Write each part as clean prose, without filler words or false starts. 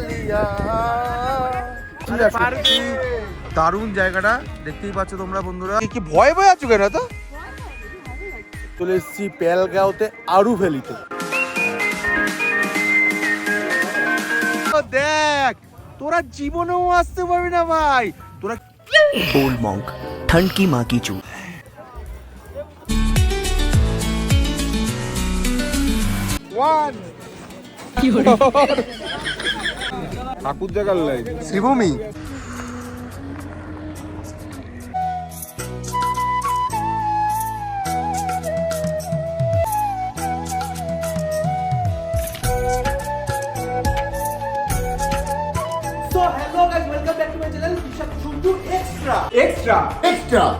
লিয়া। দারুণ জায়গাটা দেখতেই পাচ্ছ তোমরা বন্ধুরা। কি ভয় ভয় আছো কেন? তো চলে এসেছি পেলগাঁওতে আরু ভ্যালিতে। দেখ তোরা জীবনেও আসতে পারবি না ভাই তোরা। ओल्ड मॉन्क ठंड की माँ की चूत। ঠাকুর জায়গার line Sreebhumi.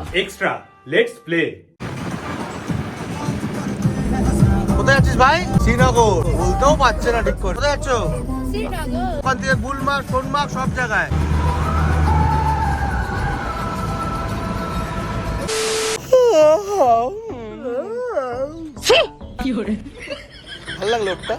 Extra. Let's play. কোথায় আছিস ভাই? শ্রীনগর বলতেও পারছে না ঠিক করে। কোথায় আছো? শ্রীনগর। ওখান থেকে গুলমার্গ সোনমার্গ সব জায়গায়। ভালো লাগলো ওটা।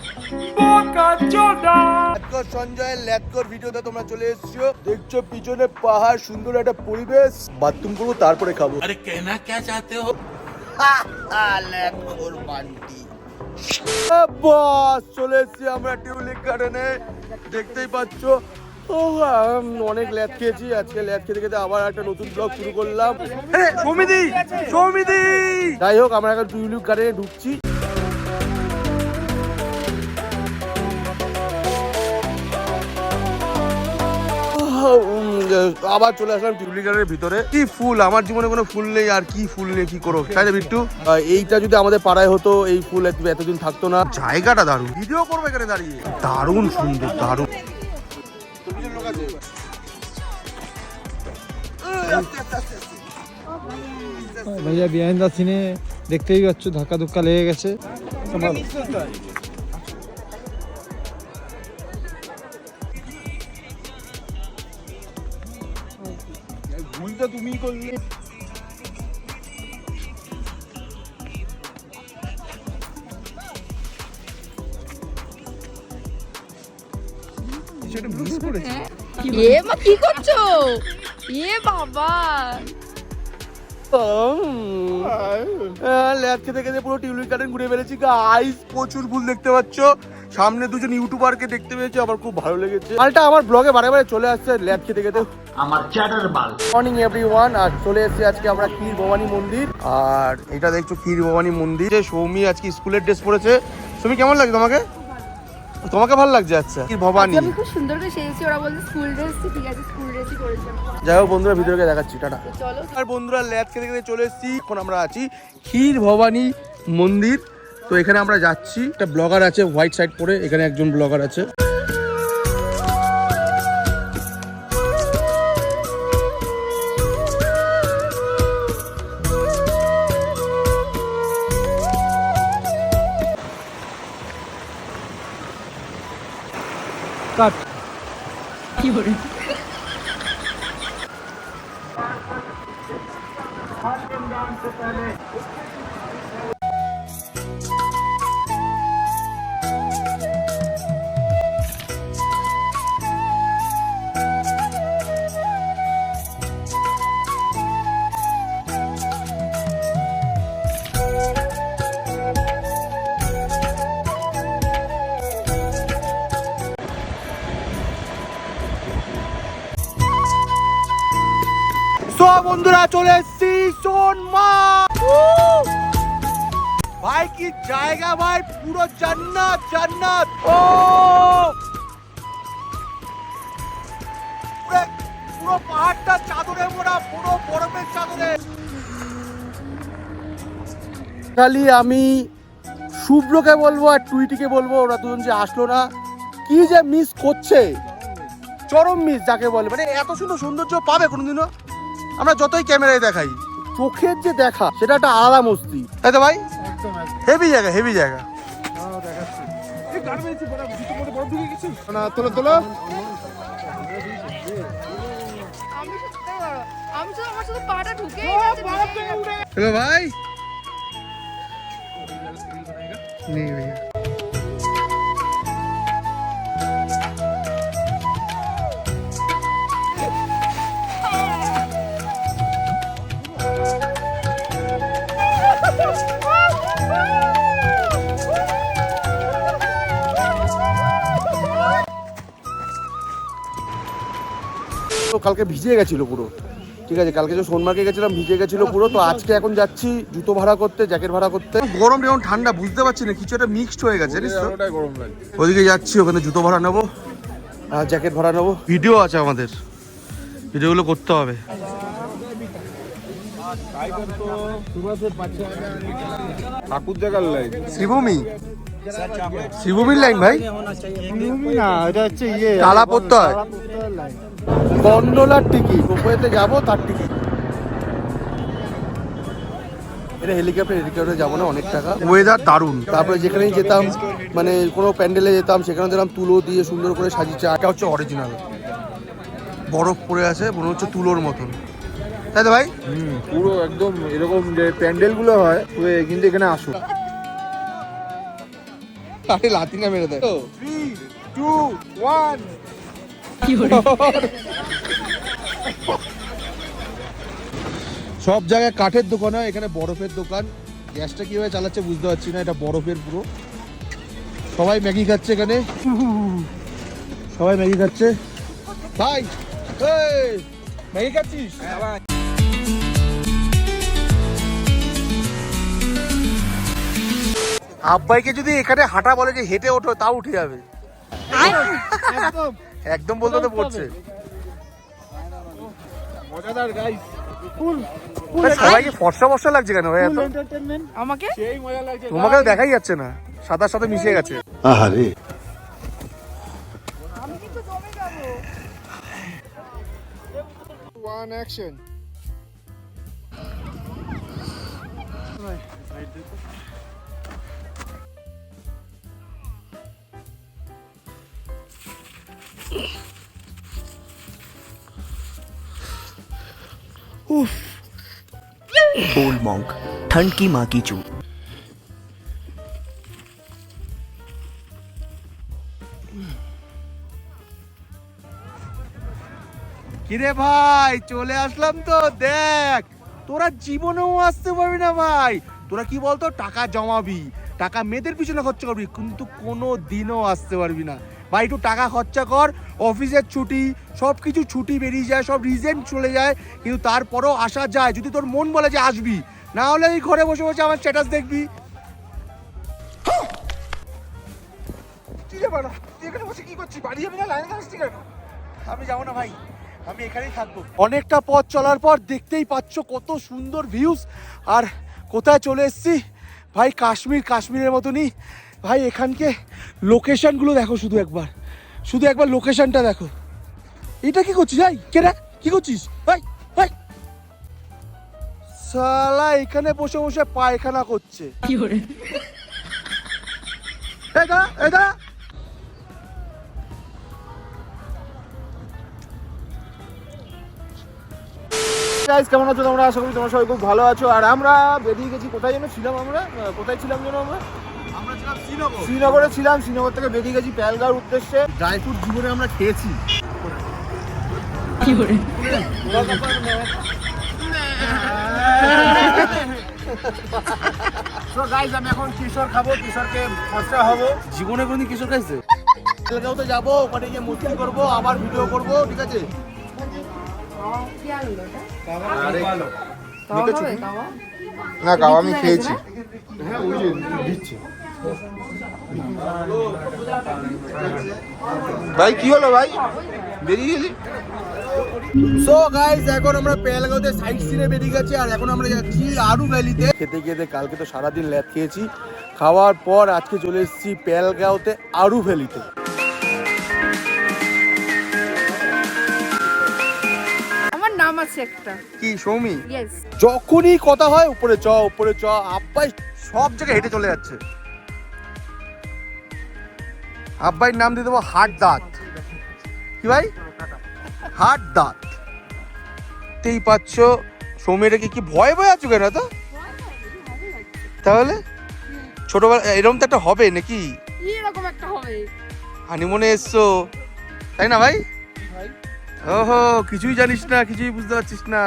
সঞ্জয়ের ল্যাটকোর ভিডিওতে তোমরা চলে এসেছো, দেখছো পিছনে পাহাড়, সুন্দর একটা পরিবেশ। বাথরুম করবো তারপরে খাবো। আরে কেনা কে চাতে হো? ল্যাটকোর বান্টি। বস চলে এসেছি আমরা টিউলিপ গার্ডেনে। দেখতেই পাচ্ছ অনেক ল্যাদ খেয়েছি। আজকে ল্যাদ খেতে খেতে আবার একটা নতুন ব্লগ শুরু করলাম। সৌমিদি সৌমিদি। যাই হোক আমরা এখন টিউলিপ গার্ডেনে ঢুকছি। আবার চলে আসলাম টিউলিপ গার্ডেনের ভিতরে। কি ফুল, আমার জীবনে কোনো ফুল নেই, আর কি ফুল নিয়ে কি করো তাই না বিট্টু? এইটা যদি আমাদের পাড়ায় হতো এই ফুল এতদিন থাকতো না। জায়গাটা দারুণ, ভিডিও করবো এখানে দাঁড়িয়ে। দারুণ সুন্দর, দারুণ। ভাইয়া বিহাইন্ড দ্য সিনে দেখতেই পাচ্ছ ধাক্কা ধুক্কা লেগে গেছে। ভুলটা তুমি করলে। এ মা কি করছো? এ বাবা ল্যাব খেতে খেতে পুরো টিউলিপ গার্ডেন ঘুরে ফেলেছি গাইস। প্রচুর ফুল দেখতে পাচ্ছ। সামনে দুজন ইউটিউবারকে দেখতে পেয়েছি, আমার খুব ভালো লেগেছে। মালটা আমার ব্লগে বারে বারে চলে আসছে ল্যাব খেতে খেতে। আমার চ্যাটার বাল। মর্নিং এভরিওয়ান, আর চলে এসেছি আজকে আমরা ক্ষীর ভবানী মন্দির। আর এটা দেখছো ক্ষীর ভবানী মন্দির। সৌমি আজকে স্কুলের ড্রেস পরেছে। সৌমি কেমন লাগছে তোমাকে? তোমাকে ভালো লাগছে? আচ্ছা ক্ষীর ভবানী আমি খুব সুন্দর করে সেজেছি। ওরা বলছে স্কুল ড্রেস, ঠিক আছে স্কুল ড্রেসই করেছি। যাই হোক বন্ধুরা ভিডিওকে দেখাচ্ছি, টাটা। চলো। আর বন্ধুরা ল্যাদ খেতে খেতে চলে এসেছি। এখন আমরা আছি ক্ষীর ভবানী মন্দির। তো এখানে আমরা যাচ্ছি। একটা ব্লগার আছে হোয়াইট শার্ট পরে, এখানে একজন ব্লগার আছে। কাট কি করে? তো বন্ধুরা চলে এসেছি সোনমার্গ। ভাই কি জায়গা ভাই, পুরো জান্নাত জান্নাত। ও পুরো পাহাড়টা চাদরে মোড়া, পুরো বরফের চাদরে। খালি আমি শুভ্রকে বলবো আর টুইটিকে বলবো, ওরা দুজন যে আসলো না, কি যে মিস করছে, চরম মিস যাকে বলে। মানে এত সুন্দর সৌন্দর্য পাবে কোনোদিনও? আমরা যতই ক্যামেরায় দেখাই, চোখের যে দেখা সেটা একটা আলাদা মস্তি, তাই তো ভাই? হেভি জায়গা, হেভি জায়গা। তোলো তোলো। আমি তো আমার সাথে পাটা ঢুকে হ্যালো ভাই। নেই ভাইয়া। তো কালকে ভিজে গেছিলো পুরো, ঠিক আছে, কালকে যে সোনমার্কে গেছিলাম ভিজে গেছিলো পুরো। তো আজকে এখন যাচ্ছি জুতো ভাড়া করতে, জ্যাকেট ভাড়া করতে। গরম যেমন ঠান্ডা বুঝতে পারছি না, কিছু একটা মিক্সড হয়ে গেছে জানিস তো। ওদিকে যাচ্ছি, ওখানে জুতো ভাড়া নেবো আর জ্যাকেট ভাড়া নেবো। ভিডিও আছে আমাদের, ভিডিওগুলো করতে হবে। ঠাকুর দেখার লাইন, শ্রীভূমি, শ্রীভূমির লাইন ভাই না এটা হচ্ছে ইয়ে তালা পড়তে হয়। গন্ডোলার টিকিট, রোপওয়েতে যাবো তার টিকিট। এটা হেলিকপ্টারে যাবো না, অনেক টাকা। ওয়েদার দারুণ। তারপরে যেখানেই যেতাম, মানে কোনো প্যান্ডেলে যেতাম, সেখানে দেখলাম তুলো দিয়ে সুন্দর করে সাজিয়েছে। এটা হচ্ছে অরিজিনাল, বরফ পড়ে আছে, মনে হচ্ছে তুলোর মতন, তাই তো ভাই? পুরো একদম এরকম যে প্যান্ডেল গুলো হয় কিন্তু এখানে আসো। আরে লাতিনা মেরে দেয়। 3, 2, 1 সব জায়গায় কাঠের দোকান হয়, এখানে বরফের দোকান। গ্যাসটা কিভাবে চালাচ্ছে বুঝতে পারছি না, এটা বরফের পুরো। সবাই ম্যাগি খাচ্ছে এখানে, সবাই ম্যাগি খাচ্ছে। ভাই এই, ম্যাগি খাচ্ছিস? আব্বাইকে যদি এখানে হাঁটা বলে যে হেঁটে ওঠো, তাও উঠে যাবে একদম, বলতে তো পড়ছে। মজাদার গাইস, সবাইকে ফর্সা ফর্সা লাগছে কেন ভাই এত? আমাকে সেই মজা লাগছে। তোমাকেও দেখাই যাচ্ছে না, সাদার সাথে মিশে গেছে। আহারে আমি কিন্তু জমে যাবো। 1 অ্যাকশন। ओल्ड मॉन्क ठंड की माँ की चूत। কিরে ভাই, চলে আসলাম তো। দেখ, তোরা জীবনেও আসতে পারবি না ভাই। তোরা কি বলতো, টাকা জমাবি, টাকা মেয়েদের পিছনে খরচা করবি, কিন্তু কোনো দিনও আসতে পারবি না ভাই। একটু টাকা খরচা কর, অফিসের ছুটি, সব কিছু ছুটি বেরিয়ে যায়, সব রিজেন্ট চলে যায়, কিন্তু তারপরেও আসা যায় যদি তোর মন বলে যে আসবি। না হলে এই ঘরে বসে বসে আমার স্ট্যাটাস দেখবি। তুই এখানে বসে কি করছিস? বাড়ি যাবি না? লাইনে আসছিস কেন? আমি যাবো না ভাই, আমি এখানেই থাকবো। অনেকটা পথ চলার পর দেখতেই পাচ্ছ কত সুন্দর ভিউজ। আর কোথায় চলে এসেছি ভাই, কাশ্মীর, কাশ্মীরের মতনই ভাই। এখানকে লোকেশনগুলো দেখো, শুধু একবার লোকেশনটা দেখো। এটা কি করছিস ভাই? কেনা কি করছিস ভাই? ভাই শালা এখানে বসে বসে পায়খানা করছে। কি করে? এই দাঁড়া। গাইস, কেমন আছো তোমরা? আশা করি তোমরা সবাই খুব ভালো আছো। আর আমরা বেরিয়ে গেছি, কোথায় যেন ছিলাম আমরা, কোথায় ছিলাম যেন আমরা ছিলাম শ্রীনগরে ছিলাম। শ্রীনগর থেকে বেরিয়ে গেছি পেহেলগাঁওর উদ্দেশ্যে। ড্রাই ফ্রুট জীবনে আমরা খেয়েছি। কি করে? সো গাইস, আমি এখন কিশোর খাবো, কিশোরকে ফর্সা হবো। জীবনে কোনদিন কিশোর খাইছে? পেহেলগাঁওতে যাবো, ওখানে গিয়ে মস্তি করবো, আবার ভিডিও করবো, ঠিক আছে? না গাও আমি খেয়েছি। ভাই কি হলো ভাই, বেরিয়ে গেলি? সো গাইস, এখন আমরা পেহেলগাঁওতে সাইট সিনে বেরিয়ে গেছি। আর এখন আমরা যাচ্ছি আরু ভ্যালিতে। খেতে কালকে তো সারাদিন ল্যাদ খেয়েছি, খাওয়ার পর আজকে চলে এসেছি পেহেলগাঁওতে আরু ভ্যালিতে। আমার নাম আছে একটা। কি সৌমি? ইয়েস। যখনই কথা হয় উপরে চ, আব্বাই সব জায়গায় হেঁটে চলে যাচ্ছে। আব্বাইয়ের নাম দিয়ে দেবো হাট দাঁত। কি ভাই? হাট দাঁত। তেই পাচ্ছ সৌমিটাকে কি ভয় আছো কেন তো? তাহলে ছোটবেলা এরকম তো একটা হবে নাকি? এরকম একটা হবে। হানিমুনে এসছো তাই না ভাই? ওহো, কিছুই জানিস না, কিছুই বুঝতে পারছিস না।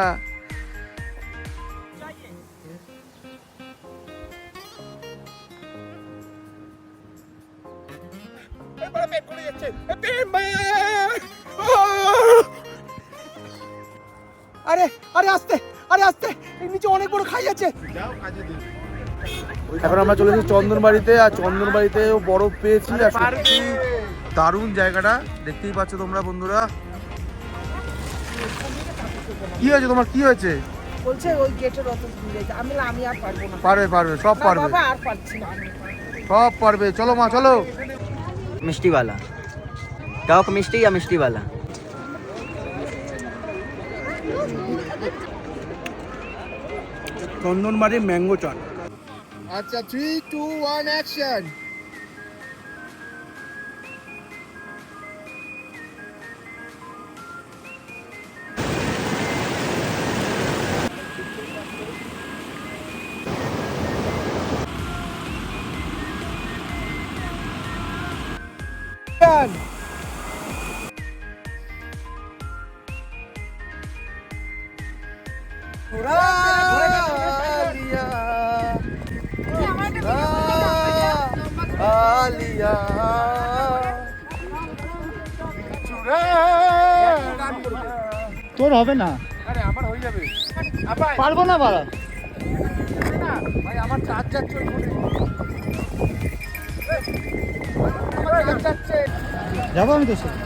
আরে আরে আস্তে, আরে আস্তে, এর নিচে অনেক বড় খাই আছে। এখন আমরা চলে এসেছি চন্দনবাড়িতে, আর চন্দনবাড়িতেও বরফ পেয়েছি। আর সত্যি দারুণ জায়গাটা, দেখতেই পাচ্ছ তোমরা বন্ধুরা। কি হয়েছে তোমার, কি হয়েছে? বলছে ওই গেটের অত দূরে আমি বললাম, আমি আর পারবো না। পারবে পারবে, সব না পারবে, বাবা আর পারছি না আমি। সব পারবে। চলো মা চলো। मिष्टी वाला टॉप मिष्टी या मिष्टी वाला চন্দনবাড়ির ম্যাঙ্গো চাট। আচ্ছা 3, 2, 1 অ্যাকশন। তোর হবে না, আরে আমার হয়ে যাবে। পারবো না বাড়া। ভাই আমার চার্জ যাচ্ছে ওই ফোনে। যাবো আমি তোর সাথে।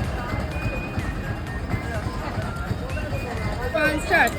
স্টার্ট।